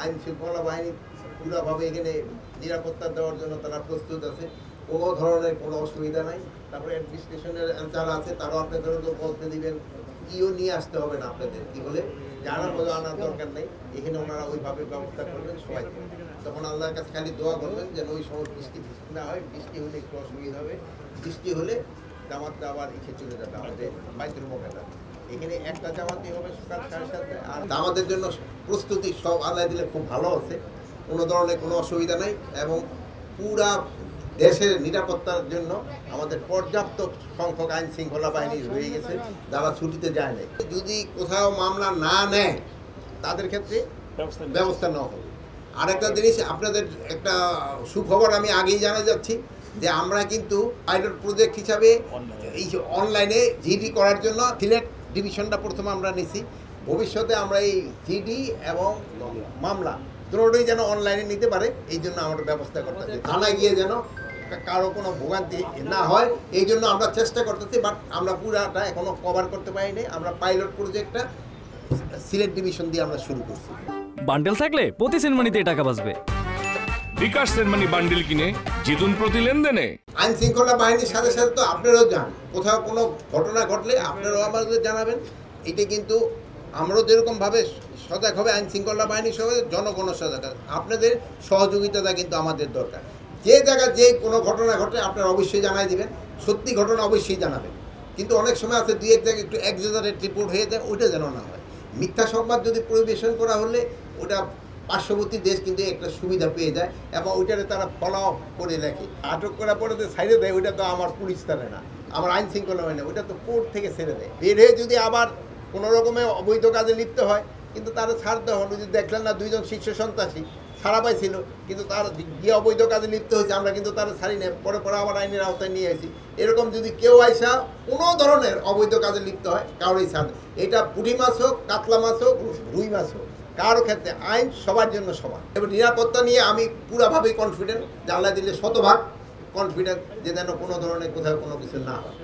আইন শৃঙ্খলা বাহিনী পুরোভাবে এখানে নিরাপত্তা দেওয়ার জন্য তারা প্রস্তুত আছে, কোনো ধরনের কোনো অসুবিধা নাই। তারপরে অ্যাডমিনিস্ট্রেশনের যারা আছে তারাও আপনাদের বলতে দিবেন, ইও নিয়ে আসতে হবে না আপনাদের, কি বলে জানার মতো আনার দরকার নেই, এখানে ওনারা ওইভাবে ব্যবস্থা করবেন সবাই। তখন আল্লাহর কাছে খালি দোয়া করবেন যেন ওই সময় বৃষ্টি না হয়, বৃষ্টি হলে একটু অসুবিধা হবে, বৃষ্টি হলে জামাতটা আবার ইসে চলে যাবে আমাদের বাইতুল মুকাদ্দাস। এখানে একটা জামাতই হবে সকাল 7:30, আর আমাদের জন্য প্রস্তুতি সব আল্লাহ দিলে খুব ভালো আছে, কোনো ধরনের কোনো অসুবিধা নাই। এবং পুরা দেশের নিরাপত্তার জন্য আমাদের পর্যাপ্ত সংখ্যক আইন শৃঙ্খলা বাহিনী রয়ে গেছে যারা ছুটিতে যায় না। যদি কোথাও মামলা না নেয় তাদের ক্ষেত্রে ব্যবস্থা নেওয়া হবে। আরেকটা জিনিস, আপনাদের একটা সুখবর আমি আগেই জানা যাচ্ছি যে আমরা কিন্তু পাইলট প্রজেক্ট হিসাবে এই অনলাইনে জিডি করার জন্য সিলেট ডিভিশনটা প্রথমে আমরা নিছি। ভবিষ্যতে আমরা এই জিডি এবং মামলা দুটোই যেন অনলাইনে নিতে পারে, এই জন্য আমরা ব্যবস্থা করতেছি। থানায় গিয়ে যেন কারো কোনো ভোগান্তি না হয়, এই জন্য আমরা চেষ্টা করতেছি। বাট আমরা পুরাটা এখনো কভার করতে পারিনি। আমরা পাইলট প্রজেক্টটা সিলেট ডিভিশন দিয়ে আমরা শুরু করছি। বান্ডেল থাকলে প্রতি সেনমানিতে টাকা বাঁচবে। বিকাশ সেনমানি বান্ডেল কিনে জিতুন প্রতি লেনদেনে। আইন শৃঙ্খলা বাহিনীর সাথে সাথে তো আপনারাও যান, কোথাও কোনো ঘটনা ঘটলে আপনারাও আমাদের জানাবেন। এটা কিন্তু আমরাও যেরকমভাবে সজাগ হবে, আইন শৃঙ্খলা বাহিনীর সঙ্গে জনগণের সজাগ, আপনাদের সহযোগিতাটা কিন্তু আমাদের দরকার। যে জায়গায় যে কোনো ঘটনা ঘটে আপনারা অবশ্যই জানাই দিবেন, সত্যি ঘটনা অবশ্যই জানাবেন। কিন্তু অনেক সময় আছে দুই এক জায়গায় একটু এক্সাজারেট রিপোর্ট হয়ে যায়, ওইটা যেন না হয়। মিথ্যা সংবাদ যদি পরিবেশন করা হলে ওটা পার্শ্ববর্তী দেশ কিন্তু একটা সুবিধা পেয়ে যায় এবং ওইটারে তারা ফলো আপ করে রাখে। আটক করা পরে যে ছাইড়ে দেয়, ওইটা তো আমার পুলিশ তারে না, আমার আইন শৃঙ্খলা হয় না, ওইটা তো কোর্ট থেকে ছেড়ে দেয়। বের হয়ে যদি আবার কোনো রকমের অবৈধ কাজে লিপ্ত হয় কিন্তু তারা ছাড় দেওয়া হলো। যদি দেখলেন না দুইজন শীর্ষ সন্ত্রাসী ছাড়া পাইছিল কিন্তু তার গিয়ে অবৈধ কাজে লিপ্ত হয়েছে, আমরা কিন্তু তারা ছাড়ি না, পরে পরে আবার আইনের আওতায় নিয়ে আসি। এরকম যদি কেউ আইসা কোনো ধরনের অবৈধ কাজে লিপ্ত হয় কারোই ছাড়, এটা পুঁটি মাছ হোক, কাতলা মাছ হোক, রুই মাছ হোক, কারো ক্ষেত্রে আইন সবার জন্য সমান। এবং নিরাপত্তা নিয়ে আমি পুরাভাবেই কনফিডেন্ট, জানলা দিলে 100% কনফিডেন্ট যে যেন কোনো ধরনের কোথাও কোনো কিছু না হয়।